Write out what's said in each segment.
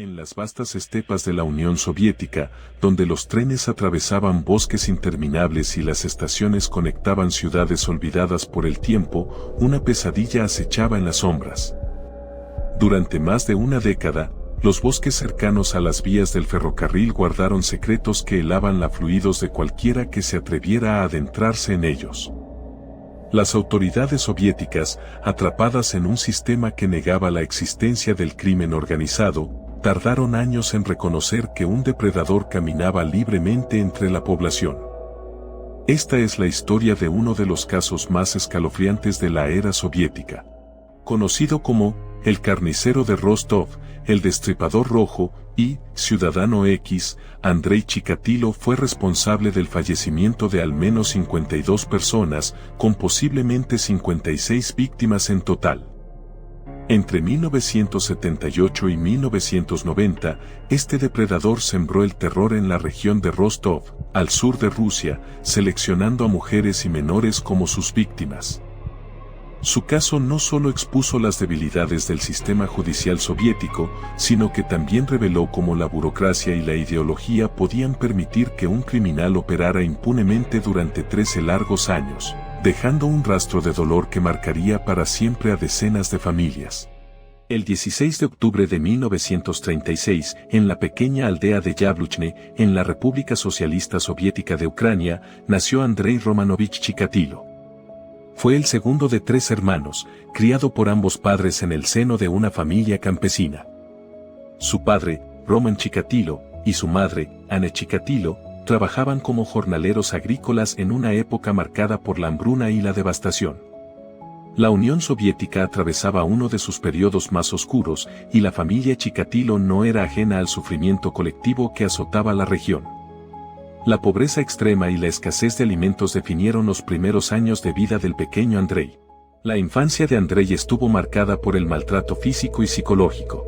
En las vastas estepas de la Unión Soviética, donde los trenes atravesaban bosques interminables y las estaciones conectaban ciudades olvidadas por el tiempo, una pesadilla acechaba en las sombras. Durante más de una década, los bosques cercanos a las vías del ferrocarril guardaron secretos que helaban la fluidos de cualquiera que se atreviera a adentrarse en ellos. Las autoridades soviéticas, atrapadas en un sistema que negaba la existencia del crimen organizado, tardaron años en reconocer que un depredador caminaba libremente entre la población. Esta es la historia de uno de los casos más escalofriantes de la era soviética. Conocido como el carnicero de Rostov, el destripador rojo y Ciudadano X, Andrei Chikatilo fue responsable del fallecimiento de al menos 52 personas, con posiblemente 56 víctimas en total. Entre 1978 y 1990, este depredador sembró el terror en la región de Rostov, al sur de Rusia, seleccionando a mujeres y menores como sus víctimas. Su caso no solo expuso las debilidades del sistema judicial soviético, sino que también reveló cómo la burocracia y la ideología podían permitir que un criminal operara impunemente durante 13 largos años, dejando un rastro de dolor que marcaría para siempre a decenas de familias. El 16 de octubre de 1936, en la pequeña aldea de Yabluchne, en la República Socialista Soviética de Ucrania, nació Andrei Romanovich Chikatilo. Fue el segundo de 3 hermanos, criado por ambos padres en el seno de una familia campesina. Su padre, Roman Chikatilo, y su madre, Anna Chikatilo, trabajaban como jornaleros agrícolas en una época marcada por la hambruna y la devastación. La Unión Soviética atravesaba uno de sus periodos más oscuros, y la familia Chikatilo no era ajena al sufrimiento colectivo que azotaba la región. La pobreza extrema y la escasez de alimentos definieron los primeros años de vida del pequeño Andrei. La infancia de Andrei estuvo marcada por el maltrato físico y psicológico.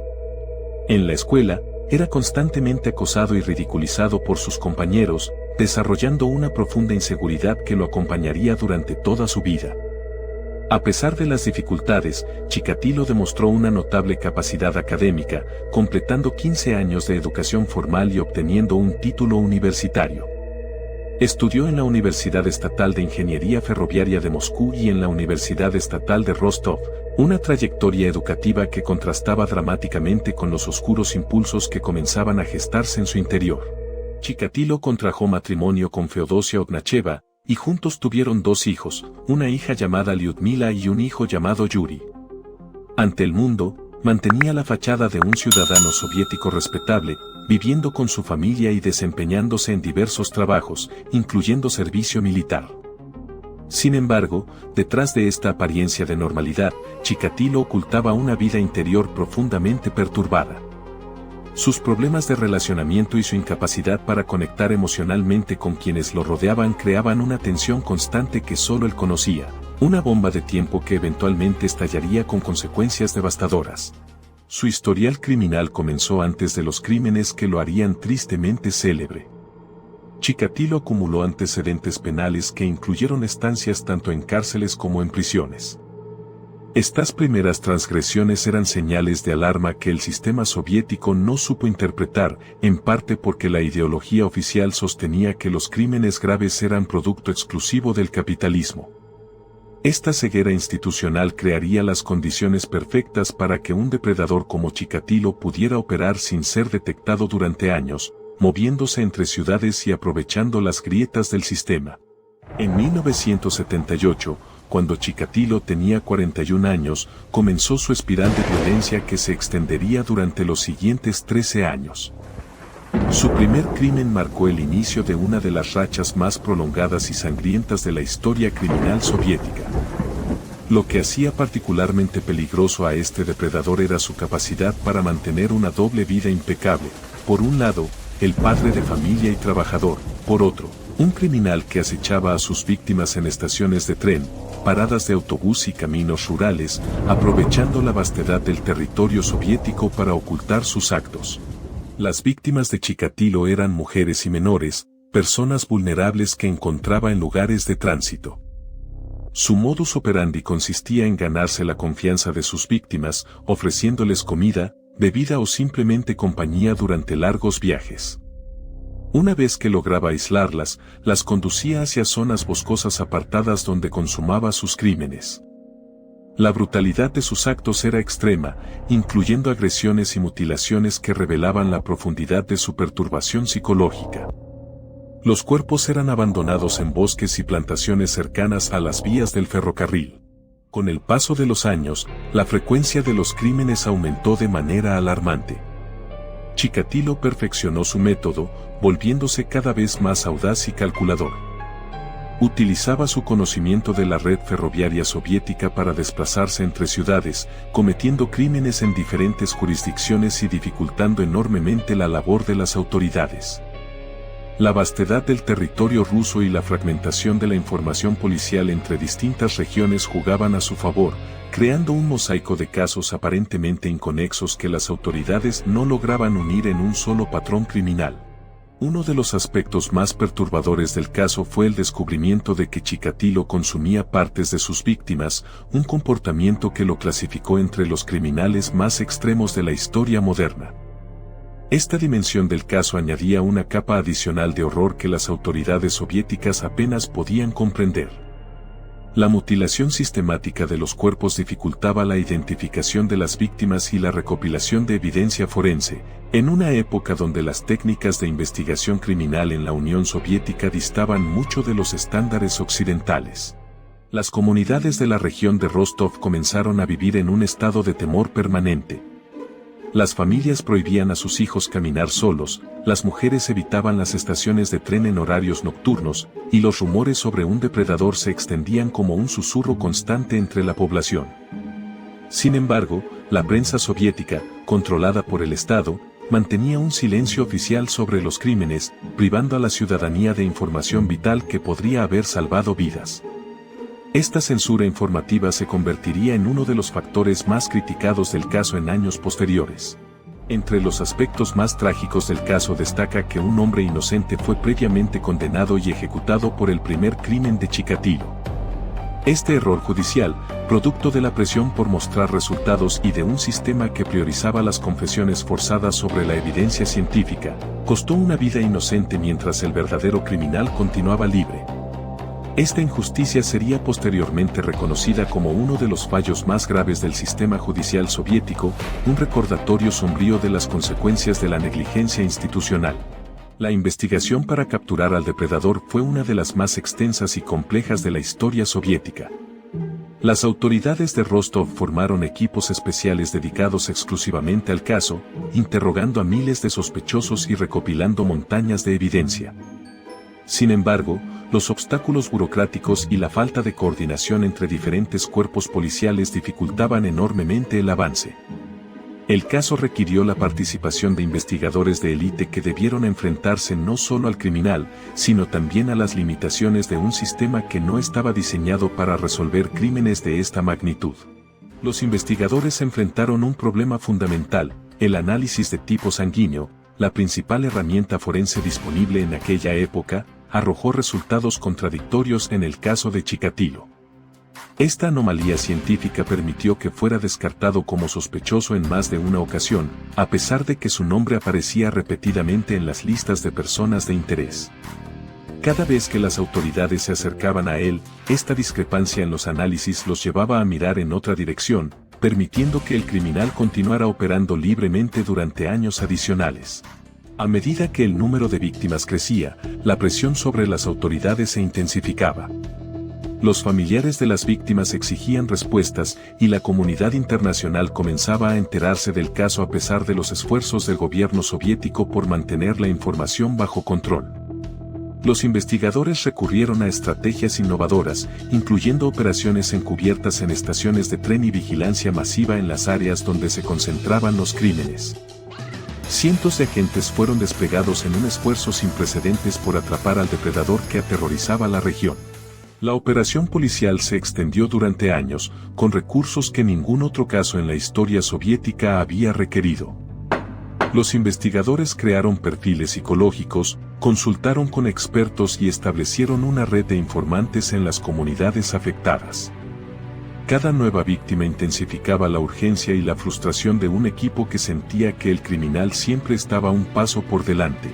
En la escuela, era constantemente acosado y ridiculizado por sus compañeros, desarrollando una profunda inseguridad que lo acompañaría durante toda su vida. A pesar de las dificultades, Chikatilo demostró una notable capacidad académica, completando 15 años de educación formal y obteniendo un título universitario. Estudió en la Universidad Estatal de Ingeniería Ferroviaria de Moscú y en la Universidad Estatal de Rostov, una trayectoria educativa que contrastaba dramáticamente con los oscuros impulsos que comenzaban a gestarse en su interior. Chikatilo contrajo matrimonio con Feodosia Ognacheva, y juntos tuvieron 2 hijos, una hija llamada Lyudmila y un hijo llamado Yuri. Ante el mundo, mantenía la fachada de un ciudadano soviético respetable, viviendo con su familia y desempeñándose en diversos trabajos, incluyendo servicio militar. Sin embargo, detrás de esta apariencia de normalidad, Chikatilo ocultaba una vida interior profundamente perturbada. Sus problemas de relacionamiento y su incapacidad para conectar emocionalmente con quienes lo rodeaban creaban una tensión constante que solo él conocía, una bomba de tiempo que eventualmente estallaría con consecuencias devastadoras. Su historial criminal comenzó antes de los crímenes que lo harían tristemente célebre. Chikatilo acumuló antecedentes penales que incluyeron estancias tanto en cárceles como en prisiones. Estas primeras transgresiones eran señales de alarma que el sistema soviético no supo interpretar, en parte porque la ideología oficial sostenía que los crímenes graves eran producto exclusivo del capitalismo. Esta ceguera institucional crearía las condiciones perfectas para que un depredador como Chikatilo pudiera operar sin ser detectado durante años, moviéndose entre ciudades y aprovechando las grietas del sistema. En 1978, cuando Chikatilo tenía 41 años, comenzó su espiral de violencia que se extendería durante los siguientes 13 años. Su primer crimen marcó el inicio de una de las rachas más prolongadas y sangrientas de la historia criminal soviética. Lo que hacía particularmente peligroso a este depredador era su capacidad para mantener una doble vida impecable. Por un lado, el padre de familia y trabajador; por otro, un criminal que acechaba a sus víctimas en estaciones de tren, paradas de autobús y caminos rurales, aprovechando la vastedad del territorio soviético para ocultar sus actos. Las víctimas de Chikatilo eran mujeres y menores, personas vulnerables que encontraba en lugares de tránsito. Su modus operandi consistía en ganarse la confianza de sus víctimas, ofreciéndoles comida, bebida o simplemente compañía durante largos viajes. Una vez que lograba aislarlas, las conducía hacia zonas boscosas apartadas donde consumaba sus crímenes. La brutalidad de sus actos era extrema, incluyendo agresiones y mutilaciones que revelaban la profundidad de su perturbación psicológica. Los cuerpos eran abandonados en bosques y plantaciones cercanas a las vías del ferrocarril. Con el paso de los años, la frecuencia de los crímenes aumentó de manera alarmante. Chikatilo perfeccionó su método, volviéndose cada vez más audaz y calculador. Utilizaba su conocimiento de la red ferroviaria soviética para desplazarse entre ciudades, cometiendo crímenes en diferentes jurisdicciones y dificultando enormemente la labor de las autoridades. La vastedad del territorio ruso y la fragmentación de la información policial entre distintas regiones jugaban a su favor, creando un mosaico de casos aparentemente inconexos que las autoridades no lograban unir en un solo patrón criminal. Uno de los aspectos más perturbadores del caso fue el descubrimiento de que Chikatilo consumía partes de sus víctimas, un comportamiento que lo clasificó entre los criminales más extremos de la historia moderna. Esta dimensión del caso añadía una capa adicional de horror que las autoridades soviéticas apenas podían comprender. La mutilación sistemática de los cuerpos dificultaba la identificación de las víctimas y la recopilación de evidencia forense, en una época donde las técnicas de investigación criminal en la Unión Soviética distaban mucho de los estándares occidentales. Las comunidades de la región de Rostov comenzaron a vivir en un estado de temor permanente. Las familias prohibían a sus hijos caminar solos, las mujeres evitaban las estaciones de tren en horarios nocturnos, y los rumores sobre un depredador se extendían como un susurro constante entre la población. Sin embargo, la prensa soviética, controlada por el Estado, mantenía un silencio oficial sobre los crímenes, privando a la ciudadanía de información vital que podría haber salvado vidas. Esta censura informativa se convertiría en uno de los factores más criticados del caso en años posteriores. Entre los aspectos más trágicos del caso destaca que un hombre inocente fue previamente condenado y ejecutado por el primer crimen de Chikatilo. Este error judicial, producto de la presión por mostrar resultados y de un sistema que priorizaba las confesiones forzadas sobre la evidencia científica, costó una vida inocente mientras el verdadero criminal continuaba libre. Esta injusticia sería posteriormente reconocida como uno de los fallos más graves del sistema judicial soviético, un recordatorio sombrío de las consecuencias de la negligencia institucional. La investigación para capturar al depredador fue una de las más extensas y complejas de la historia soviética. Las autoridades de Rostov formaron equipos especiales dedicados exclusivamente al caso, interrogando a miles de sospechosos y recopilando montañas de evidencia. Sin embargo, los obstáculos burocráticos y la falta de coordinación entre diferentes cuerpos policiales dificultaban enormemente el avance. El caso requirió la participación de investigadores de élite que debieron enfrentarse no solo al criminal, sino también a las limitaciones de un sistema que no estaba diseñado para resolver crímenes de esta magnitud. Los investigadores enfrentaron un problema fundamental, el análisis de tipo sanguíneo, la principal herramienta forense disponible en aquella época, arrojó resultados contradictorios en el caso de Chikatilo. Esta anomalía científica permitió que fuera descartado como sospechoso en más de una ocasión, a pesar de que su nombre aparecía repetidamente en las listas de personas de interés. Cada vez que las autoridades se acercaban a él, esta discrepancia en los análisis los llevaba a mirar en otra dirección, permitiendo que el criminal continuara operando libremente durante años adicionales. A medida que el número de víctimas crecía, la presión sobre las autoridades se intensificaba. Los familiares de las víctimas exigían respuestas y la comunidad internacional comenzaba a enterarse del caso a pesar de los esfuerzos del gobierno soviético por mantener la información bajo control. Los investigadores recurrieron a estrategias innovadoras, incluyendo operaciones encubiertas en estaciones de tren y vigilancia masiva en las áreas donde se concentraban los crímenes. Cientos de agentes fueron desplegados en un esfuerzo sin precedentes por atrapar al depredador que aterrorizaba la región. La operación policial se extendió durante años, con recursos que ningún otro caso en la historia soviética había requerido. Los investigadores crearon perfiles psicológicos, consultaron con expertos y establecieron una red de informantes en las comunidades afectadas. Cada nueva víctima intensificaba la urgencia y la frustración de un equipo que sentía que el criminal siempre estaba un paso por delante.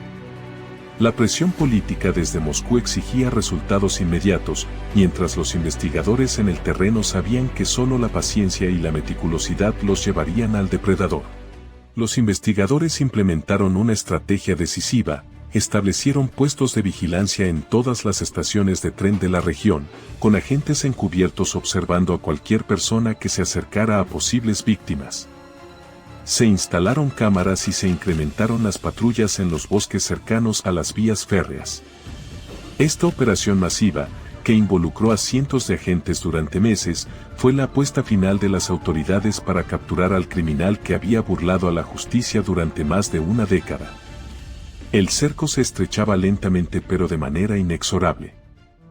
La presión política desde Moscú exigía resultados inmediatos, mientras los investigadores en el terreno sabían que solo la paciencia y la meticulosidad los llevarían al depredador. Los investigadores implementaron una estrategia decisiva, establecieron puestos de vigilancia en todas las estaciones de tren de la región, con agentes encubiertos observando a cualquier persona que se acercara a posibles víctimas. Se instalaron cámaras y se incrementaron las patrullas en los bosques cercanos a las vías férreas. Esta operación masiva, que involucró a cientos de agentes durante meses, fue la apuesta final de las autoridades para capturar al criminal que había burlado a la justicia durante más de una década. El cerco se estrechaba lentamente pero de manera inexorable.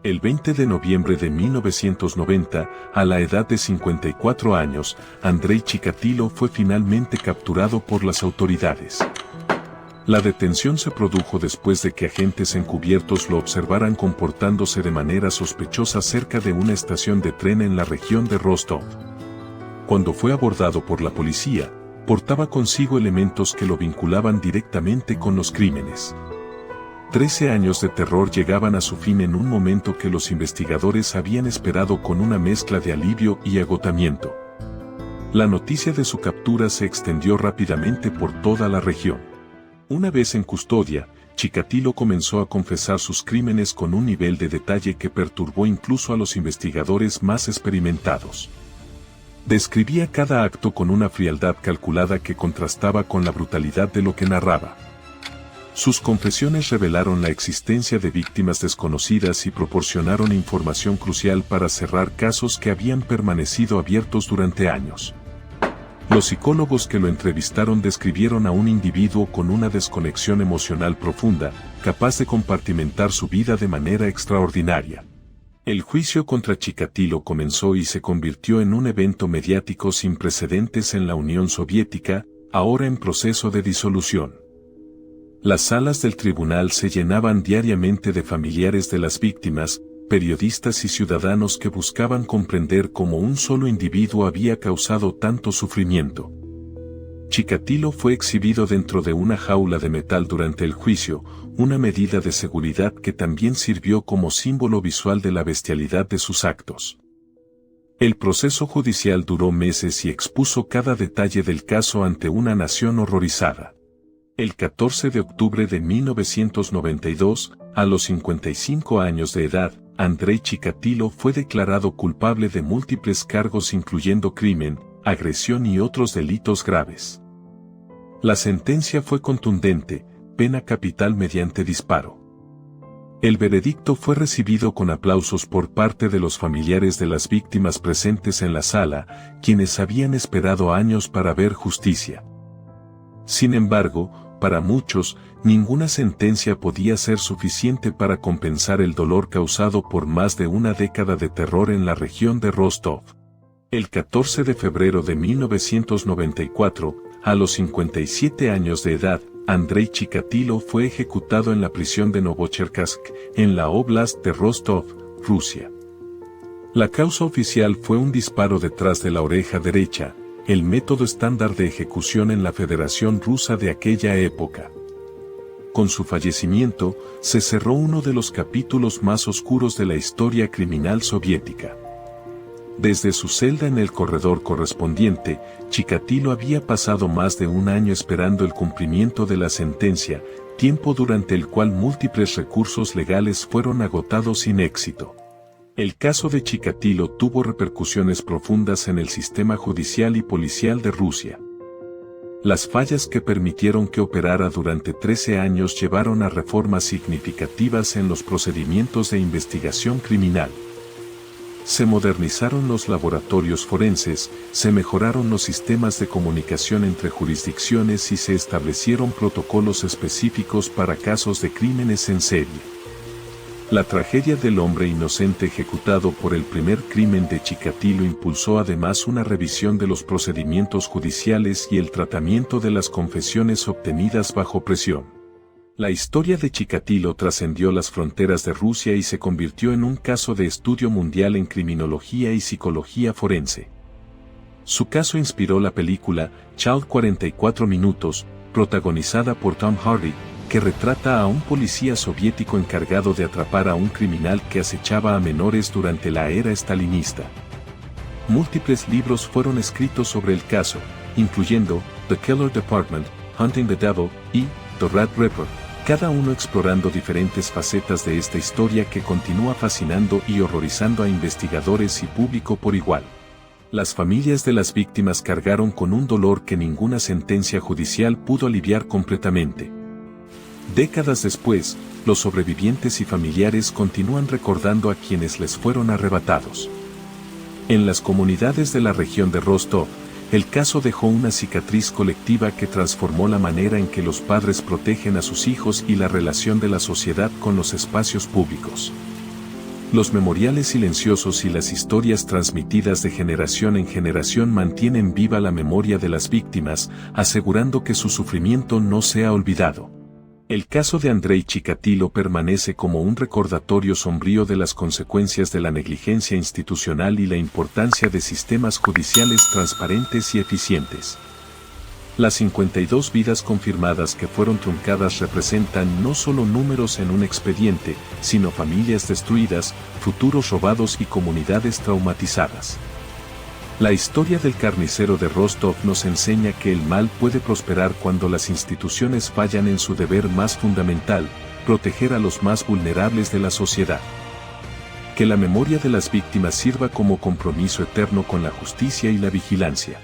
El 20 de noviembre de 1990, a la edad de 54 años, Andrei Chikatilo fue finalmente capturado por las autoridades. La detención se produjo después de que agentes encubiertos lo observaran comportándose de manera sospechosa cerca de una estación de tren en la región de Rostov. Cuando fue abordado por la policía, portaba consigo elementos que lo vinculaban directamente con los crímenes. 13 años de terror llegaban a su fin en un momento que los investigadores habían esperado con una mezcla de alivio y agotamiento. La noticia de su captura se extendió rápidamente por toda la región. Una vez en custodia, Chikatilo comenzó a confesar sus crímenes con un nivel de detalle que perturbó incluso a los investigadores más experimentados. Describía cada acto con una frialdad calculada que contrastaba con la brutalidad de lo que narraba. Sus confesiones revelaron la existencia de víctimas desconocidas y proporcionaron información crucial para cerrar casos que habían permanecido abiertos durante años. Los psicólogos que lo entrevistaron describieron a un individuo con una desconexión emocional profunda, capaz de compartimentar su vida de manera extraordinaria. El juicio contra Chikatilo comenzó y se convirtió en un evento mediático sin precedentes en la Unión Soviética, ahora en proceso de disolución. Las salas del tribunal se llenaban diariamente de familiares de las víctimas, periodistas y ciudadanos que buscaban comprender cómo un solo individuo había causado tanto sufrimiento. Chikatilo fue exhibido dentro de una jaula de metal durante el juicio, una medida de seguridad que también sirvió como símbolo visual de la bestialidad de sus actos. El proceso judicial duró meses y expuso cada detalle del caso ante una nación horrorizada. El 14 de octubre de 1992, a los 55 años de edad, Andrei Chikatilo fue declarado culpable de múltiples cargos incluyendo crimen, agresión y otros delitos graves. La sentencia fue contundente, pena capital mediante disparo. El veredicto fue recibido con aplausos por parte de los familiares de las víctimas presentes en la sala, quienes habían esperado años para ver justicia. Sin embargo, para muchos, ninguna sentencia podía ser suficiente para compensar el dolor causado por más de una década de terror en la región de Rostov. El 14 de febrero de 1994, a los 57 años de edad, Andrei Chikatilo fue ejecutado en la prisión de Novocherkassk, en la Oblast de Rostov, Rusia. La causa oficial fue un disparo detrás de la oreja derecha, el método estándar de ejecución en la Federación Rusa de aquella época. Con su fallecimiento, se cerró uno de los capítulos más oscuros de la historia criminal soviética. Desde su celda en el corredor correspondiente, Chikatilo había pasado más de un año esperando el cumplimiento de la sentencia, tiempo durante el cual múltiples recursos legales fueron agotados sin éxito. El caso de Chikatilo tuvo repercusiones profundas en el sistema judicial y policial de Rusia. Las fallas que permitieron que operara durante 13 años llevaron a reformas significativas en los procedimientos de investigación criminal. Se modernizaron los laboratorios forenses, se mejoraron los sistemas de comunicación entre jurisdicciones y se establecieron protocolos específicos para casos de crímenes en serie. La tragedia del hombre inocente ejecutado por el primer crimen de Chikatilo impulsó además una revisión de los procedimientos judiciales y el tratamiento de las confesiones obtenidas bajo presión. La historia de Chikatilo trascendió las fronteras de Rusia y se convirtió en un caso de estudio mundial en criminología y psicología forense. Su caso inspiró la película Child 44 minutos, protagonizada por Tom Hardy, que retrata a un policía soviético encargado de atrapar a un criminal que acechaba a menores durante la era estalinista. Múltiples libros fueron escritos sobre el caso, incluyendo The Killer Department, Hunting the Devil y The Rat Ripper, cada uno explorando diferentes facetas de esta historia que continúa fascinando y horrorizando a investigadores y público por igual. Las familias de las víctimas cargaron con un dolor que ninguna sentencia judicial pudo aliviar completamente. Décadas después, los sobrevivientes y familiares continúan recordando a quienes les fueron arrebatados. En las comunidades de la región de Rostov, el caso dejó una cicatriz colectiva que transformó la manera en que los padres protegen a sus hijos y la relación de la sociedad con los espacios públicos. Los memoriales silenciosos y las historias transmitidas de generación en generación mantienen viva la memoria de las víctimas, asegurando que su sufrimiento no sea olvidado. El caso de Andrei Chikatilo permanece como un recordatorio sombrío de las consecuencias de la negligencia institucional y la importancia de sistemas judiciales transparentes y eficientes. Las 52 vidas confirmadas que fueron truncadas representan no solo números en un expediente, sino familias destruidas, futuros robados y comunidades traumatizadas. La historia del carnicero de Rostov nos enseña que el mal puede prosperar cuando las instituciones fallan en su deber más fundamental, proteger a los más vulnerables de la sociedad. Que la memoria de las víctimas sirva como compromiso eterno con la justicia y la vigilancia.